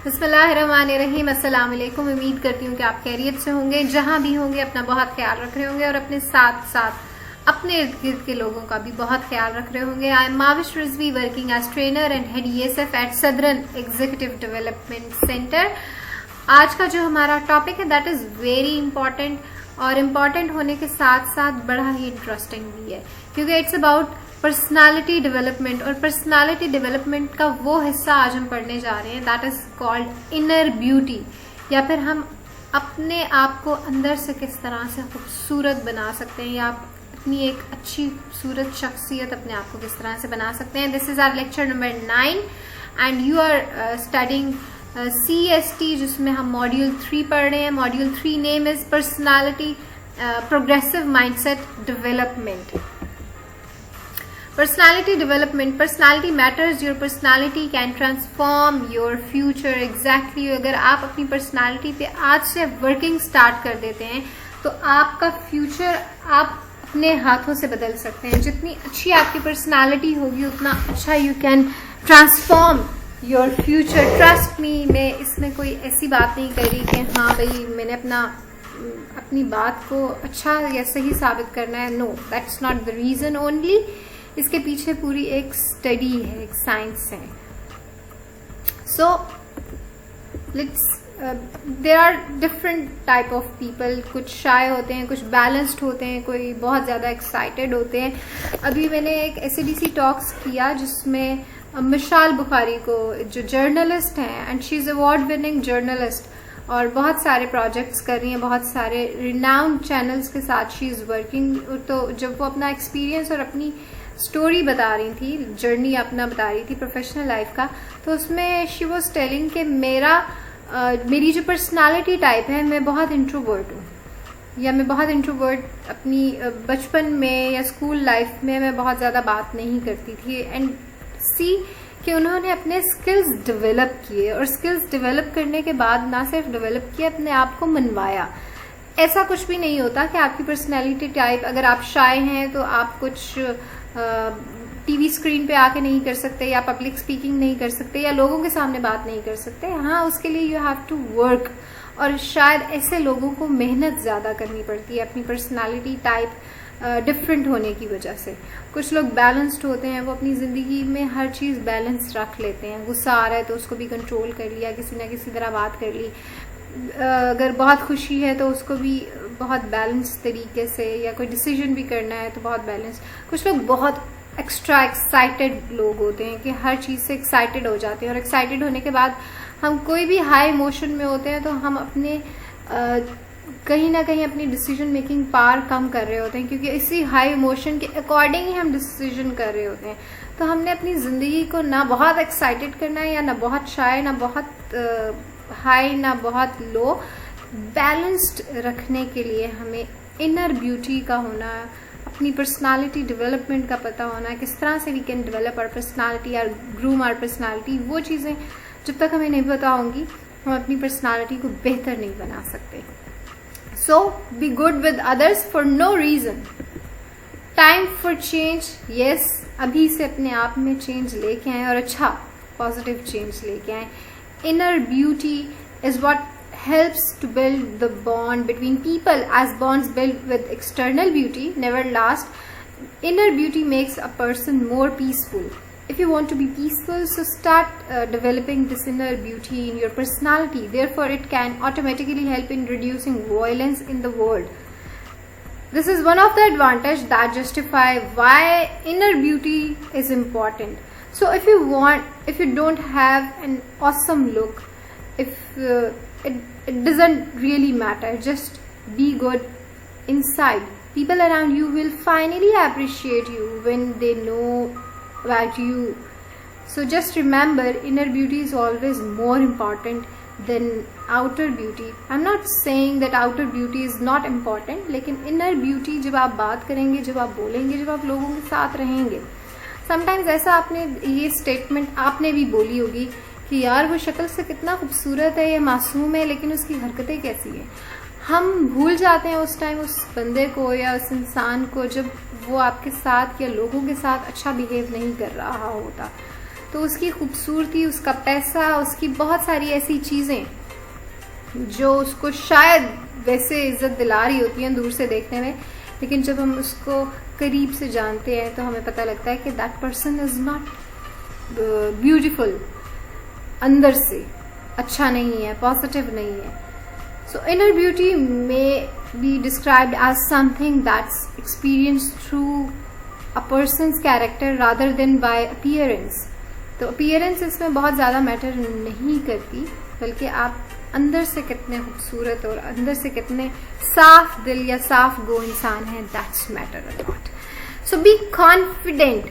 बिस्मिल्लाहिर्रहमानिर्रहीम। अस्सलाम वालेकुम। उम्मीद करती हूँ कि आप खैरियत से होंगे, जहाँ भी होंगे अपना बहुत ख्याल रख रहे होंगे और अपने साथ साथ अपने इर्द गिर्द के लोगों का भी बहुत ख्याल रख रहे होंगे। I am Mavish Rizvi, working as trainer and head ESF at southern executive development centre. आज का जो हमारा टॉपिक है दैट इज वेरी इंपॉर्टेंट, और इम्पॉर्टेंट होने के साथ साथ बड़ा ही इंटरेस्टिंग भी है, क्योंकि इट्स अबाउट पर्सनालिटी डेवलपमेंट। और पर्सनालिटी डेवलपमेंट का वो हिस्सा आज हम पढ़ने जा रहे हैं that is called inner beauty, या फिर हम अपने आप को अंदर से किस तरह से खूबसूरत बना सकते हैं, या अपनी एक अच्छी खूबसूरत शख्सियत अपने आप को किस तरह से बना सकते हैं। This is our lecture number 9 and you are studying CST, जिसमें हम मॉड्यूल 3 पढ़ रहे हैं। Module 3 name is personality progressive mindset development. Personality development, personality matters, your personality can transform your future. Exactly, अगर आप अपनी personality पे आज से working start कर देते हैं तो आपका future आप अपने हाथों से बदल सकते हैं। जितनी अच्छी आपकी personality होगी उतना अच्छा you can transform your future. Trust me, मैं इसमें कोई ऐसी बात नहीं कर रही कि हाँ भाई मैंने अपनी बात को अच्छा या सही साबित करना है। No, that's not the reason only. इसके पीछे पूरी एक स्टडी है, एक साइंस है। So there are different type of people. कुछ शाय होते हैं, कुछ बैलेंस्ड होते हैं, कोई बहुत ज़्यादा एक्साइटेड होते हैं। अभी मैंने एक SADC टॉक्स किया जिसमें मिशाल बुखारी को, जो जर्नलिस्ट हैं and she is award winning journalist और बहुत सारे प्रोजेक्ट्स कर रही हैं, बहुत सारे रिनाउंड चैनल्स के साथ शी इज़ वर्किंग। तो जब वो अपना एक्सपीरियंस और अपनी स्टोरी बता रही थी, जर्नी अपना बता रही थी प्रोफेशनल लाइफ का, तो उसमें शी वॉज टेलिंग कि मेरी जो पर्सनालिटी टाइप है, मैं बहुत इंट्रोवर्ट हूँ, या मैं बहुत इंट्रोवर्ट अपनी बचपन में या स्कूल लाइफ में मैं बहुत ज़्यादा बात नहीं करती थी। एंड सी कि उन्होंने अपने स्किल्स डेवलप किए, और स्किल्स डेवलप करने के बाद ना सिर्फ डेवलप किए, अपने आप को मनवाया। ऐसा कुछ भी नहीं होता कि आपकी पर्सनैलिटी टाइप, अगर आप शाय हैं तो आप कुछ TV स्क्रीन पे आके नहीं कर सकते, या पब्लिक स्पीकिंग नहीं कर सकते, या लोगों के सामने बात नहीं कर सकते। हाँ, उसके लिए यू हैव टू वर्क, और शायद ऐसे लोगों को मेहनत ज़्यादा करनी पड़ती है अपनी पर्सनालिटी टाइप डिफरेंट होने की वजह से। कुछ लोग बैलेंस्ड होते हैं, वो अपनी ज़िंदगी में हर चीज़ बैलेंस रख लेते हैं। गुस्सा आ रहा है तो उसको भी कंट्रोल कर लिया, किसी ना किसी तरह बात कर ली। अगर बहुत खुशी है तो उसको भी बहुत बैलेंस तरीके से, या कोई डिसीजन भी करना है तो बहुत बैलेंस। कुछ लोग बहुत एक्स्ट्रा एक्साइटेड लोग होते हैं कि हर चीज़ से एक्साइटेड हो जाते हैं, और एक्साइटेड होने के बाद हम कोई भी हाई इमोशन में होते हैं तो हम अपने कहीं ना कहीं अपनी डिसीजन मेकिंग पावर कम कर रहे होते हैं, क्योंकि इसी हाई इमोशन के अकॉर्डिंग ही हम डिसीजन कर रहे होते हैं। तो हमने अपनी ज़िंदगी को ना बहुत एक्साइटेड करना है, या ना बहुत शाय, ना बहुत हाई, ना बहुत लो। बैलेंस्ड रखने के लिए हमें इनर ब्यूटी का होना, अपनी पर्सनालिटी डेवलपमेंट का पता होना, किस तरह से we can develop our personality और ग्रूम आवर पर्सनालिटी। वो चीज़ें जब तक हमें नहीं पता होंगी, हम अपनी पर्सनालिटी को बेहतर नहीं बना सकते। So be good with others for no reason. Time for change, yes, अभी से अपने आप में चेंज लेके आए, और अच्छा पॉजिटिव चेंज लेके आए। Inner beauty is what helps to build the bond between people, as bonds built with external beauty never last. Inner beauty makes a person more peaceful. If you want to be peaceful, so start developing this inner beauty in your personality. Therefore, it can automatically help in reducing violence in the world. This is one of the advantages that justify why inner beauty is important. So if you don't have an awesome look, if it doesn't really matter, just be good inside. People around you will finally appreciate you when they know about you. So just remember, inner beauty is always more important than outer beauty. I'm not saying that outer beauty is not important, लेकिन inner beauty जब आप बात करेंगे, जब आप बोलेंगे, जब आप लोगों के साथ रहेंगे, समटाइम्स ऐसा आपने ये स्टेटमेंट आपने भी बोली होगी कि यार वो शक्ल से कितना खूबसूरत है, ये मासूम है, लेकिन उसकी हरकतें कैसी हैं। हम भूल जाते हैं उस टाइम उस बंदे को या उस इंसान को जब वो आपके साथ या लोगों के साथ अच्छा बिहेव नहीं कर रहा होता। तो उसकी खूबसूरती, उसका पैसा, उसकी बहुत सारी ऐसी चीज़ें जो उसको शायद वैसे इज्जत दिला रही होती हैं दूर से देखने में, लेकिन जब हम उसको करीब से जानते हैं तो हमें पता लगता है कि that person is not beautiful, अंदर से अच्छा नहीं है, पॉजिटिव नहीं है. सो इनर ब्यूटी में be described as something that's experienced through a person's character rather than by appearance. तो अपीयरेंस इसमें बहुत ज़्यादा मैटर नहीं करती, बल्कि आप अंदर से कितने खूबसूरत और अंदर से कितने साफ दिल या साफ गो इंसान हैं, that's matter a lot. So be confident.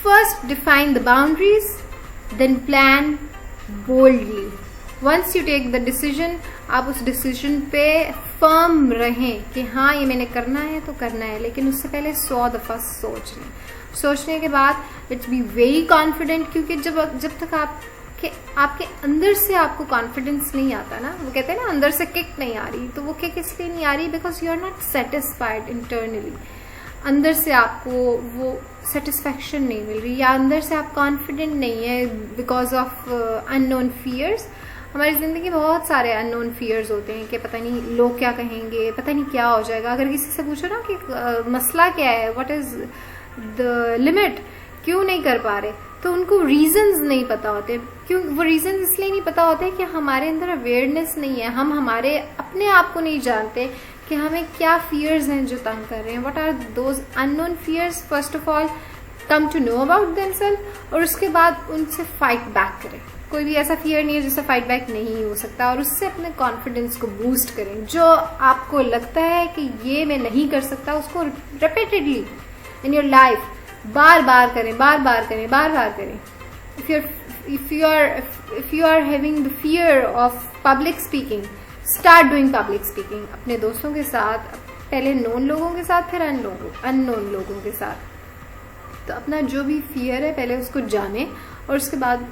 First define the boundaries, then plan boldly. Once you take the decision, आप उस डिसीजन पे फर्म रहें कि हाँ ये मैंने करना है तो करना है, लेकिन उससे पहले 100 दफा सोच लें. सोचने के बाद लेट्स बी वेरी कॉन्फिडेंट, क्योंकि जब तक आपके अंदर से आपको कॉन्फिडेंस नहीं आता ना, वो कहते हैं ना अंदर से किक नहीं आ रही, तो वो किक इसलिए नहीं आ रही because you are not satisfied internally. अंदर से आपको वो सेटिस्फैक्शन नहीं मिल रही, या अंदर से आप कॉन्फिडेंट नहीं है बिकॉज ऑफ अननोन फियर्स. हमारी जिंदगी में बहुत सारे अननोन फियर्स होते हैं कि पता नहीं लोग क्या कहेंगे, पता नहीं क्या हो जाएगा. अगर किसी से पूछो ना कि मसला क्या है, व्हाट इज द लिमिट, क्यों नहीं कर पा रहे, तो उनको रीजंस नहीं पता होते. क्यों वो रीजंस इसलिए नहीं पता होते कि हमारे अंदर अवेयरनेस नहीं है, हम हमारे अपने आप को नहीं जानते कि हमें क्या फियर्स हैं जो तंग कर रहे हैं. What are those unknown fears. First of all come to know about themselves, और उसके बाद उनसे फाइट बैक करें. कोई भी ऐसा फियर नहीं है जिससे फाइट बैक नहीं हो सकता, और उससे अपने कॉन्फिडेंस को बूस्ट करें. जो आपको लगता है कि ये मैं नहीं कर सकता, उसको रिपीटेडली इन योर लाइफ बार बार करें, बार बार करें, बार बार करें. if you are having the fear of public speaking, start doing public speaking. अपने दोस्तों के साथ, पहले नोन लोगों के साथ, फिर अननोन लोगों के साथ. तो अपना जो भी फियर है पहले उसको जाने, और उसके बाद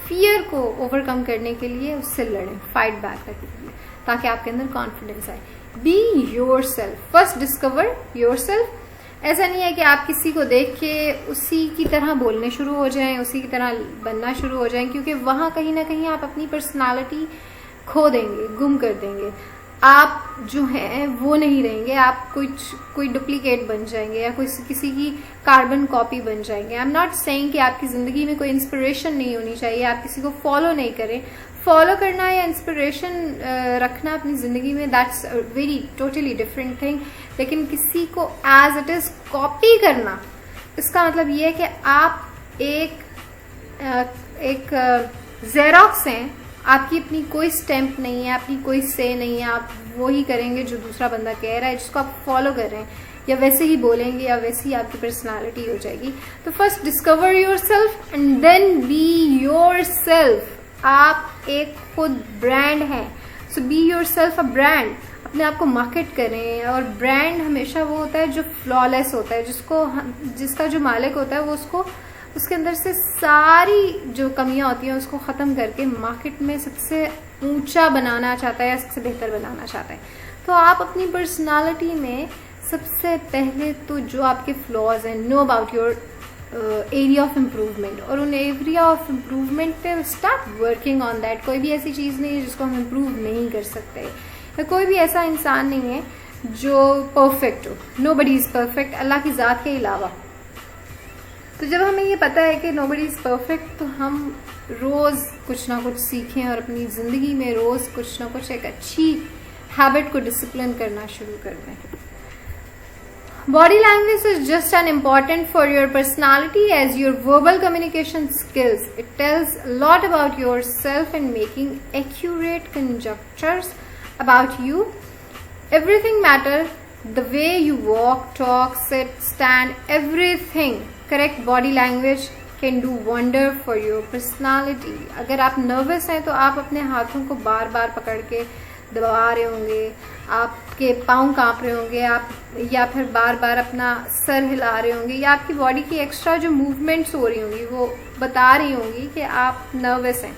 फियर को ओवरकम करने के लिए उससे लड़ें, फाइट बैक करने के लिए, ताकि आपके अंदर कॉन्फिडेंस आए. Be your self. First discover your self. ऐसा नहीं है कि आप किसी को देख के उसी की तरह बोलने शुरू हो जाएं, उसी की तरह बनना शुरू हो जाएं, क्योंकि वहां कहीं ना कहीं आप अपनी पर्सनालिटी खो देंगे, गुम कर देंगे. आप जो हैं वो नहीं रहेंगे, आप कोई डुप्लीकेट बन जाएंगे या किसी की कार्बन कॉपी बन जाएंगे. आई एम नॉट सेइंग कि आपकी जिंदगी में कोई इंस्पिरेशन नहीं होनी चाहिए, आप किसी को फॉलो नहीं करें. फॉलो करना या इंस्पिरेशन रखना अपनी जिंदगी में, that's very totally different thing. लेकिन किसी को एज इट इज कॉपी करना, इसका मतलब ये है कि आप एक जेरोक्स हैं, आपकी अपनी कोई स्टैम्प नहीं है, आपकी कोई से नहीं है. आप वो ही करेंगे जो दूसरा बंदा कह रहा है, जिसको आप फॉलो कर रहे हैं, या वैसे ही बोलेंगे, या वैसे ही आपकी पर्सनालिटी हो जाएगी. तो first discover yourself and then be yourself. आप एक खुद ब्रांड हैं, so be yourself a brand. अपने आप को मार्केट करें. और ब्रांड हमेशा वो होता है जो फ्लॉलेस होता है, जिसका जो मालिक होता है वो उसके अंदर से सारी जो कमियां होती हैं उसको खत्म करके मार्केट में सबसे ऊंचा बनाना चाहता है या सबसे बेहतर बनाना चाहता है. तो आप अपनी पर्सनालिटी में सबसे पहले तो जो आपके फ्लॉज हैं, know about your area of improvement, और उन एरिया ऑफ इम्प्रूवमेंट पे स्टार्ट वर्किंग ऑन दैट. कोई भी ऐसी चीज़ नहीं है जिसको हम इम्प्रूव नहीं कर सकते, या कोई भी ऐसा इंसान नहीं है जो परफेक्ट हो. नोबडी इज परफेक्ट अल्लाह की ज़ात के अलावा. तो जब हमें ये पता है कि नोबडी इज परफेक्ट, तो हम रोज़ कुछ ना कुछ सीखें और अपनी ज़िंदगी में रोज़ कुछ ना कुछ एक अच्छी हैबिट को डिसिप्लिन करना शुरू कर दें. Body language is just as important for your personality as your verbal communication skills. It tells a lot about yourself and making accurate conjectures about you. Everything matters. The way you walk, talk, sit, stand, everything. Correct body language can do wonder for your personality. अगर आप nervous हैं तो आप अपने हाथों को बार बार पकड़ के दबा रहे होंगे, आपके पाँव कांप रहे होंगे, आप या फिर बार बार अपना सर हिला रहे होंगे, या आपकी बॉडी की एक्स्ट्रा जो मूवमेंट्स हो रही होंगी वो बता रही होंगी कि आप नर्वस हैं.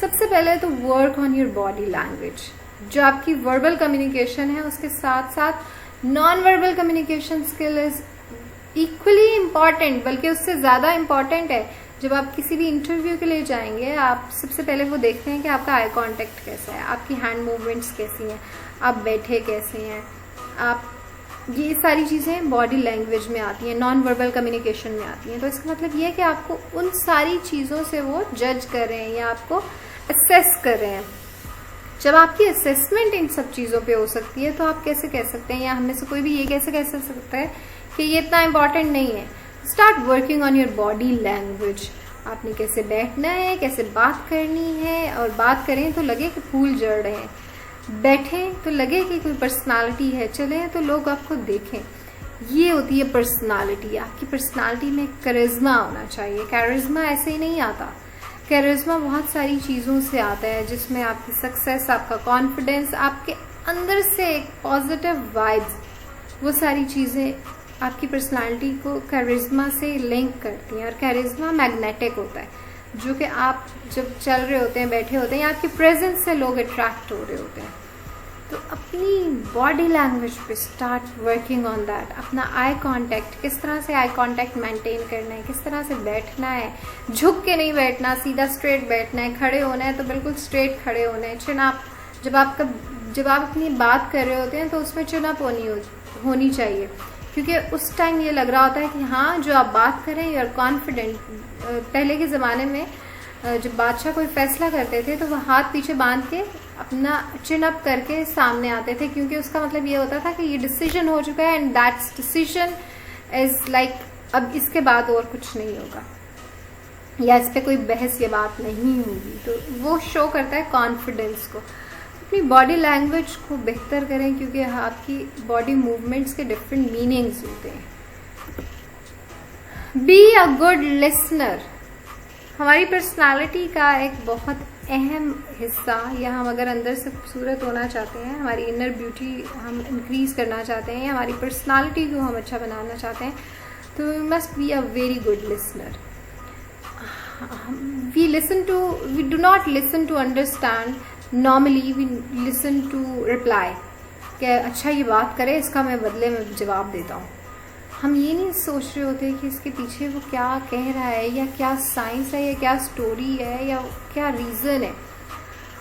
सबसे पहले तो work on your body language. जो आपकी वर्बल कम्युनिकेशन है उसके साथ साथ non verbal communication skill is equally important, बल्कि उससे ज़्यादा इम्पॉर्टेंट है. जब आप किसी भी इंटरव्यू के लिए जाएंगे, आप सबसे पहले वो देखते हैं कि आपका आई कांटेक्ट कैसा है, आपकी हैंड मूवमेंट्स कैसी हैं, आप बैठे कैसे हैं, आप ये सारी चीज़ें बॉडी लैंग्वेज में आती हैं, नॉन वर्बल कम्युनिकेशन में आती हैं। तो इसका मतलब ये है कि आपको उन सारी चीज़ों से वो जज कर रहे हैं या आपको असेस कर रहे हैं। जब आपकी असेसमेंट इन सब चीज़ों पे हो सकती है तो आप कैसे कह सकते हैं, या हमें से कोई भी ये कैसे कह सकता है कि ये इतना इम्पॉर्टेंट नहीं है। Start working on your body language. आपने कैसे बैठना है, कैसे बात करनी है, और बात करें तो लगे कि फूल जड़ रहे हैं, बैठें तो लगे कि कोई पर्सनालिटी है, चलें तो लोग आपको देखें। ये होती है पर्सनालिटी। आपकी पर्सनालिटी में करिश्मा होना चाहिए। कैरिज्मा ऐसे ही नहीं आता, कैरिज्मा बहुत सारी चीज़ों से आता है, जिसमें आपकी सक्सेस, आपका कॉन्फिडेंस, आपके अंदर से एक पॉजिटिव वाइब्स, वो सारी चीज़ें आपकी पर्सनालिटी को कैरिज्मा से लिंक करती हैं। और कैरिज्मा मैग्नेटिक होता है, जो कि आप जब चल रहे होते हैं, बैठे होते हैं, या आपकी प्रेजेंस से लोग अट्रैक्ट हो रहे होते हैं। तो अपनी बॉडी लैंग्वेज पे स्टार्ट वर्किंग ऑन दैट। अपना आई कांटेक्ट, किस तरह से आई कांटेक्ट मेंटेन करना है, किस तरह से बैठना है, झुक के नहीं बैठना, सीधा स्ट्रेट बैठना है, खड़े होना है तो बिल्कुल स्ट्रेट खड़े होना है। चिन अप, जब आप अपनी बात कर रहे होते हैं तो उसमें चिन अप होनी चाहिए, क्योंकि उस टाइम ये लग रहा होता है कि हाँ जो आप बात कर रहे हैं, यू आर कॉन्फिडेंट। पहले के ज़माने में जब बादशाह कोई फैसला करते थे तो वह हाथ पीछे बांध के अपना चिन अप करके सामने आते थे, क्योंकि उसका मतलब ये होता था कि ये डिसीजन हो चुका है and that's decision is like अब इसके बाद और कुछ नहीं होगा, या इस पे कोई बहस या बात नहीं होगी। तो वो शो करता है कॉन्फिडेंस को। अपनी बॉडी लैंग्वेज को बेहतर करें, क्योंकि आपकी बॉडी मूवमेंट्स के डिफरेंट मीनिंग्स होते हैं। Be a good listener. हमारी पर्सनालिटी का एक बहुत अहम हिस्सा, या हम अगर अंदर से खूबसूरत होना चाहते हैं, हमारी इनर ब्यूटी हम इंक्रीज करना चाहते हैं, या हमारी पर्सनालिटी को हम अच्छा बनाना चाहते हैं, तो we must be a very good listener. We do not listen to understand, normally we listen to reply, कि अच्छा ये बात करे, इसका मैं बदले में जवाब देता हूँ। हम ये नहीं सोच रहे होते कि इसके पीछे वो क्या कह रहा है, या क्या साइंस है, या क्या स्टोरी है, या क्या रीज़न है।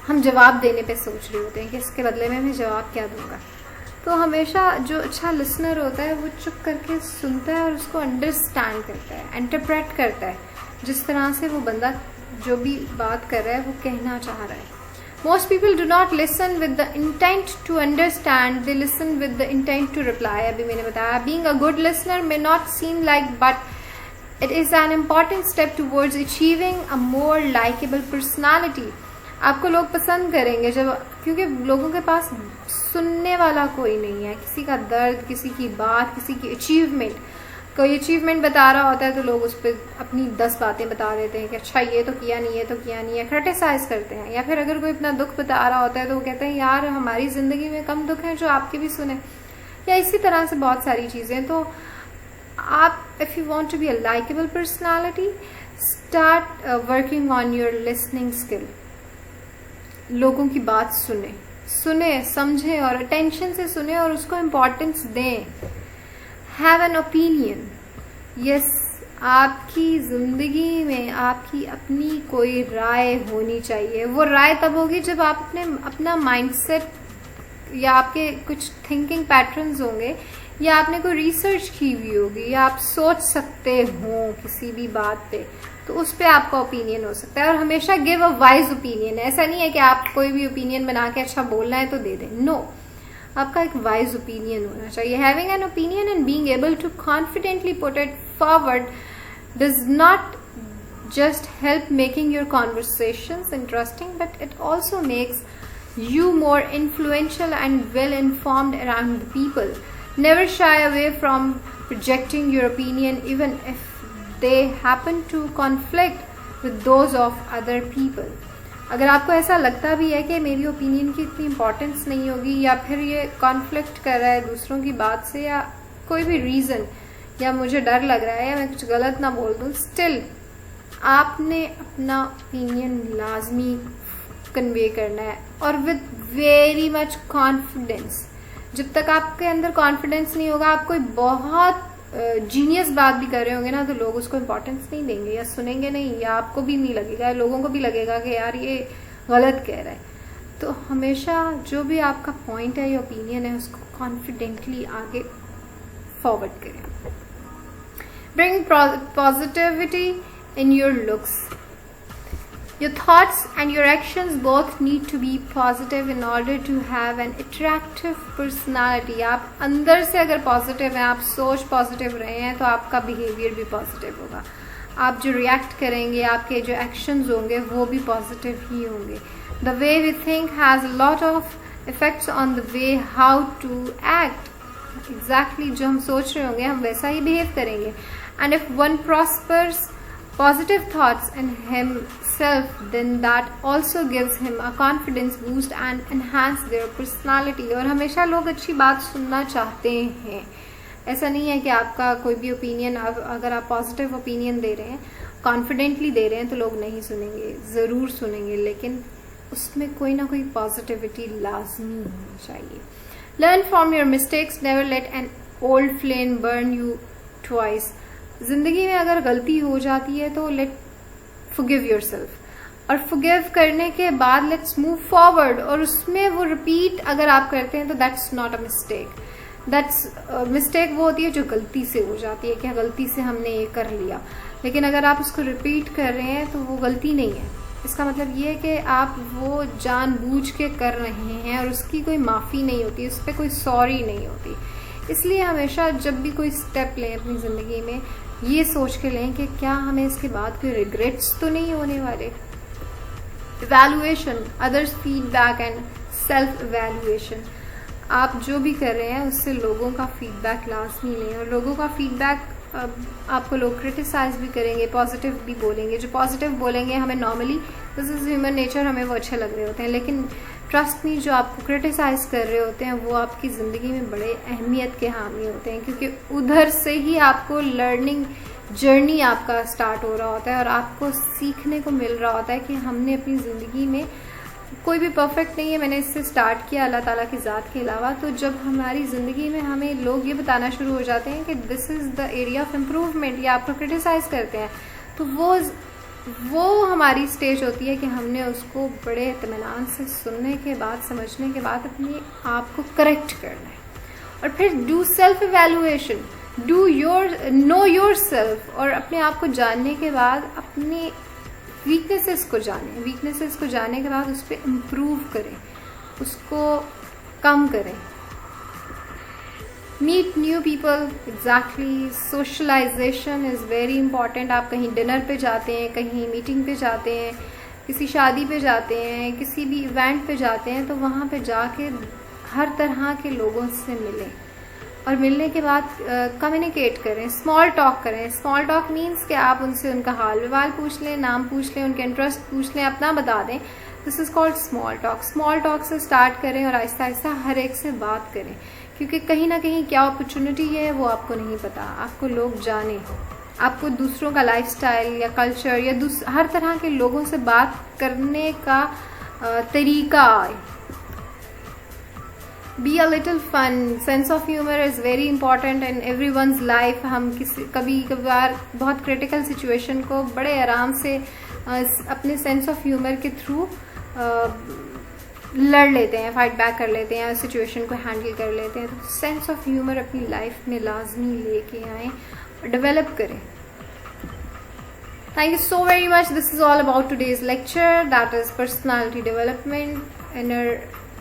हम जवाब देने पे सोच रहे होते हैं कि इसके बदले में मैं जवाब क्या दूंगा। तो हमेशा जो अच्छा लिसनर होता है वो चुप करके सुनता है और उसको अंडरस्टैंड करता है, इंटरप्रेट करता है, जिस तरह से वो बंदा जो भी बात कर रहा है वो कहना चाह रहा है। Most people do not listen with the intent to understand, they listen with the intent to reply. अभी मैंने बताया, being a good listener may not seem like, but it is an important step towards achieving a more likable personality. आपको लोग पसंद करेंगे क्योंकि लोगों के पास सुनने वाला कोई नहीं है। किसी का दर्द, किसी की बात, किसी की अचीवमेंट, कोई अचीवमेंट बता रहा होता है तो लोग उस पर अपनी 10 बातें बता देते हैं कि अच्छा ये तो किया नहीं, ये तो किया नहीं है, क्रिटिसाइज करते हैं। या फिर अगर कोई अपना दुख बता रहा होता है तो वो कहते हैं यार हमारी ज़िंदगी में कम दुख हैं जो आपके भी सुने, या इसी तरह से बहुत सारी चीज़ें। तो आप if you want to be a likeable personality, start working on your listening skill. लोगों की बात सुने, समझें और अटेंशन से सुने और उसको इम्पोर्टेंस दें। Have an opinion. यस, आपकी ज़िंदगी में आपकी अपनी कोई राय होनी चाहिए। वो राय तब होगी जब आप अपना माइंडसेट, या आपके कुछ थिंकिंग पैटर्न्स होंगे, या आपने कोई रिसर्च की हुई होगी, या आप सोच सकते हो किसी भी बात पे, तो उस पे आपका ओपिनियन हो सकता है। और हमेशा गिव अ वाइज ओपिनियन। ऐसा नहीं है कि आप कोई भी ओपिनियन बना के अच्छा बोलना है तो दे दें। नो, आपका एक वाइज ओपिनियन होना चाहिए। Having an opinion and being able to confidently put it forward does not just help making your conversations interesting, but it also makes you more influential and well informed around the people. Never shy away from projecting your opinion, even if they happen to conflict with those of other people. अगर आपको ऐसा लगता भी है कि मेरी opinion की इतनी इम्पोर्टेंस नहीं होगी, या फिर ये कॉन्फ्लिक्ट कर रहा है दूसरों की बात से, या कोई भी रीज़न, या मुझे डर लग रहा है, या मैं कुछ गलत ना बोल दूँ, स्टिल आपने अपना ओपिनियन लाजमी कन्वे करना है, और विद वेरी मच कॉन्फिडेंस। जब तक आपके अंदर कॉन्फिडेंस नहीं होगा, आप कोई बहुत जीनियस बात भी कर रहे होंगे ना, तो लोग उसको इम्पोर्टेंस नहीं देंगे या सुनेंगे नहीं, या आपको भी नहीं लगेगा, लोगों को भी लगेगा कि यार ये गलत कह रहा है। तो हमेशा जो भी आपका पॉइंट है या ओपिनियन है उसको कॉन्फिडेंटली आगे फॉरवर्ड करें। Bring positivity in your looks. Your thoughts and your actions both need to be positive in order to have an attractive personality. आप अंदर से अगर पॉजिटिव हैं, आप सोच पॉजिटिव रहे हैं, तो आपका बिहेवियर भी पॉजिटिव होगा। आप जो रिएक्ट करेंगे, आपके जो एक्शंस होंगे वो भी पॉजिटिव ही होंगे। The way we think has a lot of effects on the way how to act. Exactly जो हम सोच रहे होंगे हम वैसा ही बिहेव करेंगे। And if one prospers positive thoughts in himself, then that also gives him a confidence boost and enhance their personality. और हमेशा लोग अच्छी बात सुनना चाहते हैं। ऐसा नहीं है कि आपका कोई भी ओपिनियन, अगर आप पॉजिटिव ओपिनियन दे रहे हैं, कॉन्फिडेंटली दे रहे हैं, तो लोग नहीं सुनेंगे, ज़रूर सुनेंगे, लेकिन उसमें कोई ना कोई पॉजिटिविटी लाजमी होनी चाहिए। Learn from your mistakes, never let an old flame burn you twice. जिंदगी में अगर गलती हो जाती है तो लेट फॉरगिव योरसेल्फ, और फॉरगिव करने के बाद लेट्स मूव फॉरवर्ड। और उसमें वो रिपीट अगर आप करते हैं तो that's not a mistake. That's mistake वो होती है जो गलती से हो जाती है, कि गलती से हमने ये कर लिया, लेकिन अगर आप उसको रिपीट कर रहे हैं तो वो गलती नहीं है। इसका मतलब ये है कि आप वो जानबूझ के कर रहे हैं और उसकी कोई माफ़ी नहीं होती, उस पर कोई सॉरी नहीं होती। इसलिए हमेशा जब भी कोई स्टेप लें अपनी ज़िंदगी में, ये सोच के लें कि क्या हमें इसके बाद कोई रिग्रेट्स तो नहीं होने वाले। Evaluation, others feedback and self evaluation. आप जो भी कर रहे हैं उससे लोगों का फीडबैक लाजमी लें, और लोगों का फीडबैक आपको लोग क्रिटिसाइज भी करेंगे, पॉजिटिव भी बोलेंगे। जो पॉजिटिव बोलेंगे हमें normally, this is human nature, हमें वो अच्छे लग रहे होते हैं, लेकिन ट्रस्ट मी जो आपको क्रिटिसाइज कर रहे होते हैं वो आपकी ज़िंदगी में बड़े अहमियत के हामी होते हैं, क्योंकि उधर से ही आपको लर्निंग जर्नी आपका स्टार्ट हो रहा होता है, और आपको सीखने को मिल रहा होता है कि हमने अपनी ज़िंदगी में, कोई भी परफेक्ट नहीं है, मैंने इससे स्टार्ट किया अल्लाह ताला की ज़ात के अलावा। तो जब हमारी ज़िंदगी में हमें लोग ये बताना शुरू हो जाते हैं कि this is the area of improvement, या आपको क्रिटिसाइज़ करते हैं, तो वो हमारी स्टेज होती है कि हमने उसको बड़े इत्मीनान से सुनने के बाद, समझने के बाद अपने आप को करेक्ट करना है। और फिर do self evaluation, know your self, और अपने आप को जानने के बाद अपने वीकनेसेस को जानें। वीकनेसेस को जानने के बाद उस पर इम्प्रूव करें, उसको कम करें। Meet new people, exactly, socialization is very important. आप कहीं डिनर पे जाते हैं, कहीं मीटिंग पे जाते हैं, किसी शादी पे जाते हैं, किसी भी इवेंट पे जाते हैं, तो वहाँ पे जाके हर तरह के लोगों से मिलें, और मिलने के बाद कम्युनिकेट करें, स्मॉल टॉक करें। स्मॉल टॉक मीन्स कि आप उनसे उनका हाल विवाल पूछ लें, नाम पूछ लें, उनके इंटरेस्ट पूछ लें, अपना बता दें। This is called small talk. Small talk से स्टार्ट करें और आहिस्ता आहिस्ता हर एक से बात करें, क्योंकि कहीं ना कहीं क्या अपॉर्चुनिटी है वो आपको नहीं पता। आपको लोग जाने, आपको दूसरों का लाइफस्टाइल या कल्चर या हर तरह के लोगों से बात करने का तरीका आए। Be a little fun, sense of humour is very important in every one's life. हम कभी कभार बहुत क्रिटिकल सिचुएशन को बड़े आराम से अपने सेंस ऑफ ह्यूमर के थ्रू लड़ लेते हैं, फाइट बैक कर लेते हैं, सिचुएशन को हैंडल कर लेते हैं। तो सेंस ऑफ ह्यूमर अपनी लाइफ में लाजमी लेके आएँ और डेवलप करें। Thank you so very much. This is all about today's lecture, that is personality development, inner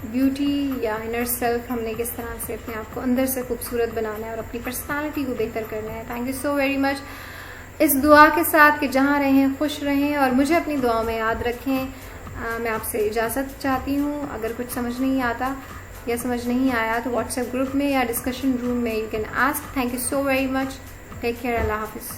beauty या inner self। हमने किस तरह से अपने आप को अंदर से खूबसूरत बनाना है और अपनी पर्सनालिटी को बेहतर करना है। Thank you so very much. इस दुआ के साथ कि जहाँ रहें खुश रहें और मुझे अपनी दुआओं में याद रखें। मैं आपसे इजाज़त चाहती हूँ। अगर कुछ समझ नहीं आता या समझ नहीं आया तो व्हाट्सएप ग्रुप में या डिस्कशन रूम में you can ask. Thank you so very much. Take care. अल्लाह हाफिज़।